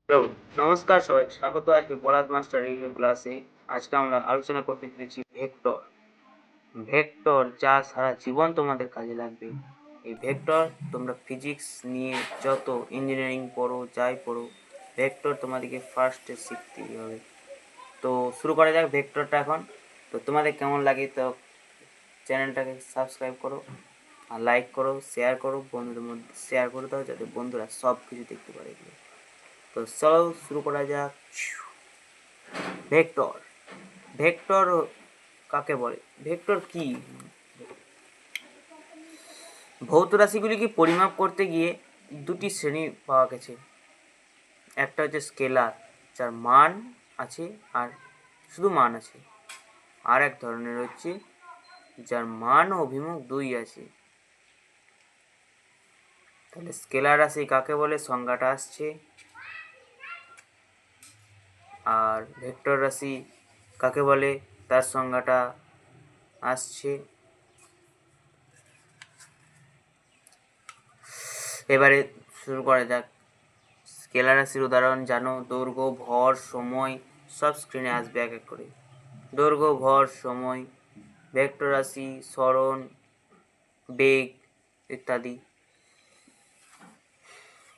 Hello, নমস্কার সবাই, স্বাগত আজকে পলাশ মাস্টার রিভিউ ক্লাসে। আজকে আমরা আলোচনা করতে চলেছি ভেক্টর। ভেক্টর যা সারা জীবন তোমাদের কাজে লাগবে। এই ভেক্টর তোমরা ফিজিক্স নিয়ে যত ইঞ্জিনিয়ারিং পড়ো, যাই পড়ো, ভেক্টর তোমাদেরকে ফার্স্টে শিখতেই হবে। তো শুরু করা যাক ভেক্টরটা এখন। তো তোমাদের কেমন লাগে তো চ্যানেলটাকে সাবস্ক্রাইব করো, আর লাইক করো, শেয়ার করো, বন্ধুদের মধ্যে শেয়ার করে দাও যাতে বন্ধুরা সব কিছু দেখতে পারে। তো চলো শুরু করা যাক। ভেক্টর। ভেক্টর কাকে বলে? ভেক্টর কি? ভৌত রাশিগুলিকে পরিমাপ করতে গিয়ে দুটি শ্রেণী পাওয়া গেছে। একটা হচ্ছে স্কেলার, যার মান আছে আর শুধু মান আছে। আর এক ধরনের হচ্ছে যার মান ও অভিমুখ দুই আছে। তাহলে স্কেলার রাশি কাকে বলে সংজ্ঞাটা আসছে, আর ভেক্টর রাশি কাকে বলে তার সংজ্ঞাটা আসছে। এবারে শুরু করা যাক। স্কেলার রাশির উদাহরণ জানো, দৈর্ঘ্য, ভর, সময়, সব স্ক্রিনে আসবে এক এক করে। দৈর্ঘ্য, ভর, সময়। ভেক্টর রাশি সরণ, বেগ ইত্যাদি।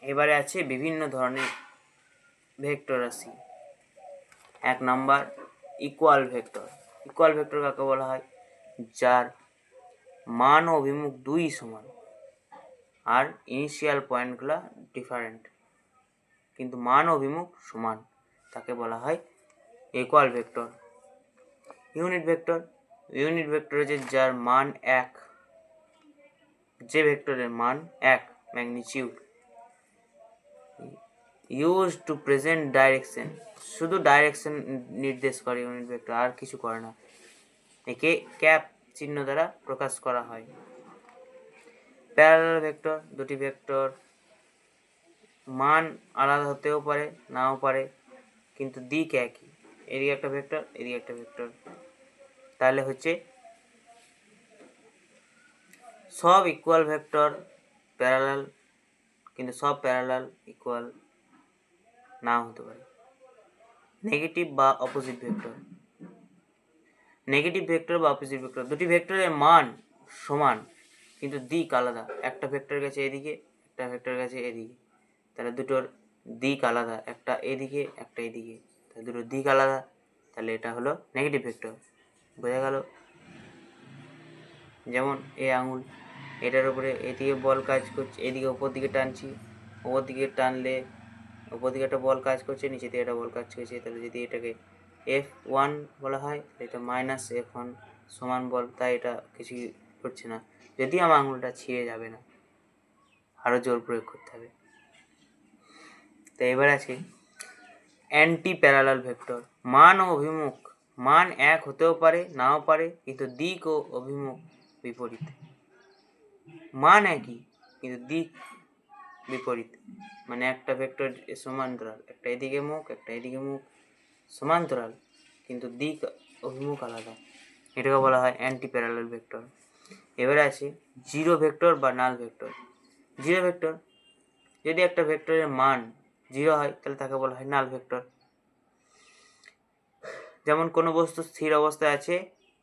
এবারে আছে বিভিন্ন ধরনের ভেক্টর রাশি। এক number equal vector. Equal vector কাকে বলা হয়? যার মান ও অভিমুখ দুই সমান আর ইনিশিয়াল পয়েন্টগুলো ডিফারেন্ট, কিন্তু মান ও অভিমুখ সমান, তাকে বলা হয় equal vector. Unit vector. Unit vector হচ্ছে যার মান এক, যে ভেক্টরের মান এক, magnitude, use to present direction, শুধু ডাইরেকশন নির্দেশ করে ইউনিট ভেক্টর, আর কিছু করে না। একে ক্যাপ চিহ্ন দ্বারা প্রকাশ করা হয়। Parallel vector. দুটি ভেক্টর মান আলাদা হতেও পারে, নাও পারে, কিন্তু দিক একই। এদিকে একটা ভেক্টর, এদিকে একটা ভেক্টর, তাহলে হচ্ছে সব ইকুয়াল ভেক্টর প্যারালাল, কিন্তু সব প্যারালাল ইকুয়াল নাও হতে পারে। নেগেটিভ বা অপোজিট ভেক্টর। নেগেটিভ ভেক্টর বা অপোজিট ভেক্টর, দুটি ভেক্টরের মান সমান কিন্তু দিক আলাদা। একটা ভেক্টর গেছে এদিকে, একটা ভেক্টর গেছে এদিকে, তাহলে দুটোর দিক আলাদা, একটা এদিকে একটা এদিকে, তাহলে দুটোর দিক আলাদা, তাহলে এটা হলো নেগেটিভ ভেক্টর। বোঝা গেল? যেমন এই আঙুল, এটার উপরে এদিকে বল কাজ করছে, এদিকে ওপর দিকে টানছি, ওপর দিকে টানলে ওপর দিকে একটা বল কাজ করছে, নিচে দিয়ে একটা বল কাজ করছে, তাহলে যদি এটাকে F1 বলা হয়, এটা -F1 সমান বল, তাই এটা কিছু করছে না। যদি আমার আঙুলটা ছিঁড়ে যাবে না, আরও জোর প্রয়োগ করতে হবে। তো এবার আছে অ্যান্টি প্যারালাল ভেক্টর। মান ও অভিমুখ, মান এক হতেও পারে, নাও পারে, কিন্তু দিক ও অভিমুখ বিপরীত। মান একই কিন্তু দিক বিপরীত, মানে একটা ভেক্টর সমান্তরাল, একটা এদিকে মুখ একটা এদিকে মুখ, সমান্তরাল কিন্তু দিক অভিমুখ আলাদা, এটাকে বলা হয় অ্যান্টি প্যারালাল ভেক্টর। এবারে আছে জিরো ভেক্টর বা নাল ভেক্টর। জিরো ভেক্টর, যদি একটা ভেক্টরের মান জিরো হয় তাহলে তাকে বলা হয় নাল ভেক্টর। যেমন কোনো বস্তু স্থির অবস্থায় আছে,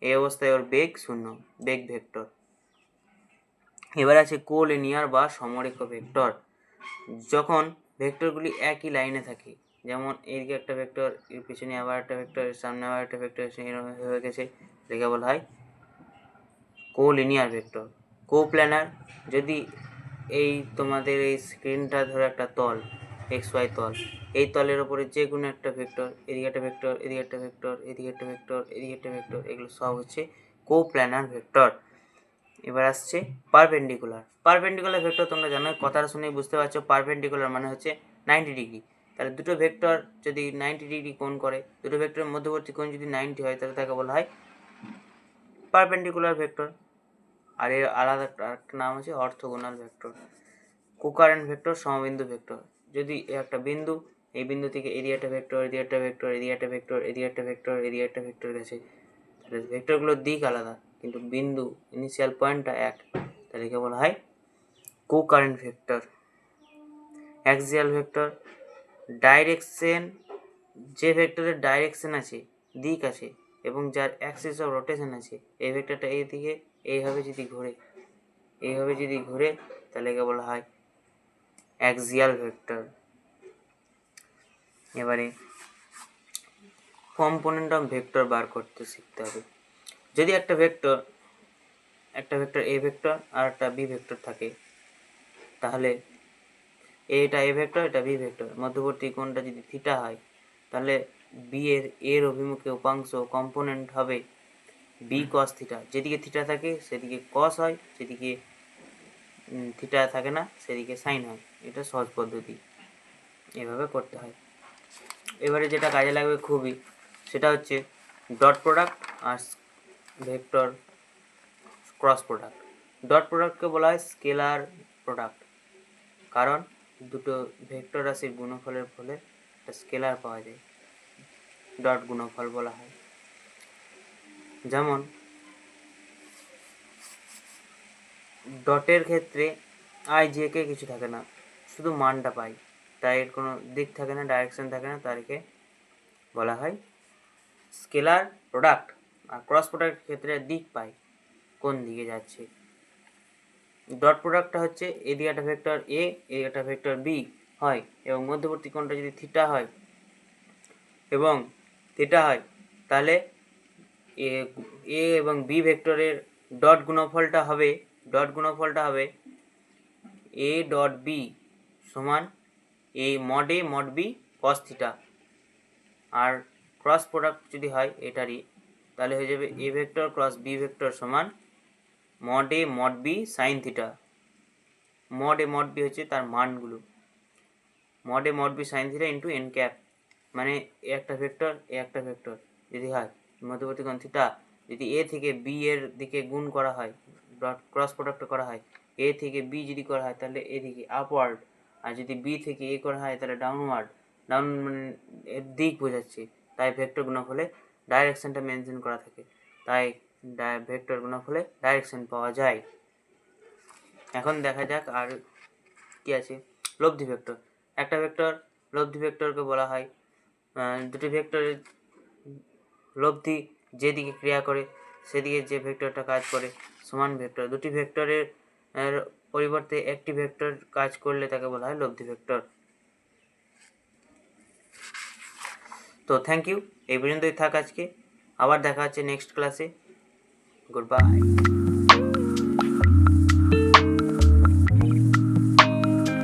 এই অবস্থায় ওর বেগ শূন্য, বেগ ভেক্টর। এবার আছে কোলিনিয়ার বা সমরেখ ভেক্টর। যখন ভেক্টরগুলি একই লাইনে থাকে, যেমন এদিকে একটা ভেক্টর, এর পিছনে আবার একটা ভেক্টর, এর সামনে আবার একটা ভেক্টর হয়ে গেছে, এটাকে বলা হয় কোলিনিয়ার ভেক্টর। কোপ্ল্যানার, যদি এই তোমাদের এই স্ক্রিনটা ধরে একটা তল, XY তল, এই তলের ওপরে যে কোনো একটা ভেক্টর, এদিকে একটা ভেক্টর, এদিকে একটা ভেক্টর, এদিকে একটা ভেক্টর, এদিকে একটা ভেক্টর, এগুলো সব হচ্ছে কোপ্ল্যানার ভেক্টর। এবার আসছে পারপেন্ডিকুলার। পারপেন্ডিকুলার ভেক্টর তোমরা জানো, কথাটা শুনেই বুঝতে পারছো, পারপেন্ডিকুলার মানে হচ্ছে 90 ডিগ্রি। তাহলে দুটো ভেক্টর যদি 90 ডিগ্রি কোণ করে, দুটো ভেক্টরের মধ্যবর্তী কোণ যদি 90 হয়, তাহলে তাকে বলা হয় পারপেন্ডিকুলার ভেক্টর। আর এর আলাদা একটা নাম আছে অর্থোগোনাল ভেক্টর। কোকারেন্ট ভেক্টর, সমবিন্দু ভেক্টর। যদি একটা বিন্দু, এই বিন্দু থেকে এদিকে একটা ভেক্টর, এদিকে একটা ভেক্টর, এদিকে একটা ভেক্টর, এদিকে একটা ভেক্টর, এদিকে একটা ভেক্টর গেছে, তাহলে ভেক্টরগুলোর দিক আলাদা কিন্তু বিন্দু ইনিশিয়াল পয়েন্টটা এক, তাহলে একে বলা হয় কোকারেন্ট ভেক্টর। অ্যাক্সিয়াল ভেক্টর, ডাইরেকশন, যে ভেক্টরের ডাইরেকশন আছে, দিক আছে, এবং যার অ্যাক্সিস অফ রোটেশন আছে, এই ভেক্টরটা এই দিকে এইভাবে যদি ঘুরে তাহলে একে বলা হয় অ্যাক্সিয়াল ভেক্টর। এবারে কম্পোনেন্ট অফ ভেক্টর বার করতে শিখতে হবে। যদি একটা ভেক্টর এ ভেক্টর আর একটা বি ভেক্টর থাকে, তাহলে এটা এ ভেক্টর, এটা বি ভেক্টর, মধ্যবর্তী কোণটা যদি থিটা হয়, তাহলে বি এর অভিমুখে উপাংশ কম্পোনেন্ট হবে বি কস থিটা। যেদিকে থিটা থাকে সেদিকে কস হয়, যেদিকে থিটা থাকে না সেদিকে সাইন হয়। এটা সহজ পদ্ধতি, এভাবে করতে হয়। এবারে যেটা কাজে লাগবে খুবই, সেটা হচ্ছে ডট প্রোডাক্ট আর ভেক্টর ক্রস প্রোডাক্ট। ডট প্রোডাক্টকে বলা হয় স্কেলার প্রোডাক্ট, কারণ দুটো ভেক্টর রাশির গুণফলের ফলে একটা স্কেলার পাওয়া যায়, ডট গুণফল বলা হয়। যেমন ডটের ক্ষেত্রে আই জে কে কিছু থাকে না, শুধু মানটা পাই, তাই এর কোনো দিক থাকে না, ডাইরেকশন থাকে না, তাদেরকে বলা হয় স্কেলার প্রোডাক্ট। আর ক্রস প্রোডাক্টের ক্ষেত্রে দিক পাই, কোন দিকে যাচ্ছে। ডট প্রোডাক্টটা হচ্ছে এদিকে একটা ভেক্টর এ, এদিকে একটা ভেক্টর বি হয়, এবং মধ্যবর্তী কোণটা যদি থিটা হয় তাহলে এ এবং বি ভেক্টরের ডট গুণফলটা হবে এ ডট বি সমান A mod B cos theta. আর ক্রস প্রোডাক্ট যদি হয় এটারই, তাহলে হয়ে যাবে A vector cross B vector সমান mod B sine theta. Mod B হচ্ছে তার মানগুলো, mod B sine theta into N cap, মানে এ একটা ভেক্টর যদি হয় মধ্যবর্তী কোণ থিটা, যদি এ থেকে বি এর দিকে গুণ করা হয়, ডট ক্রস প্রোডাক্ট করা হয়, এ থেকে বি যদি করা হয় তাহলে এদিকে আপওয়ার্ড, আর যদি বি থেকে এ করা হয় তাহলে ডাউনওয়ার্ড। মানে এর দিক বোঝাচ্ছে, তাই ভেক্টর গুণফলে ডাইরেকশনটা মেনশন করা থাকে, তাই ভেক্টর গুণফলে ডাইরেকশন পাওয়া যায়। এখন দেখা যাক আর কি আছে। লব্ধি ভেক্টর। একটা ভেক্টর লব্ধি ভেক্টরকে বলা হয় দুটি ভেক্টরের লব্ধি যেদিকে ক্রিয়া করে সেদিকে যে ভেক্টরটা কাজ করে সমান ভেক্টর। দুটি ভেক্টরের পরিবর্তে একটি ভেক্টর কাজ করলে তাকে বলা হয় লব্ধি ভেক্টর। তো থ্যাংক ইউ, এই পর্যন্তই থাক আজকে, আবার দেখা হচ্ছে নেক্সট ক্লাসে। Good bye.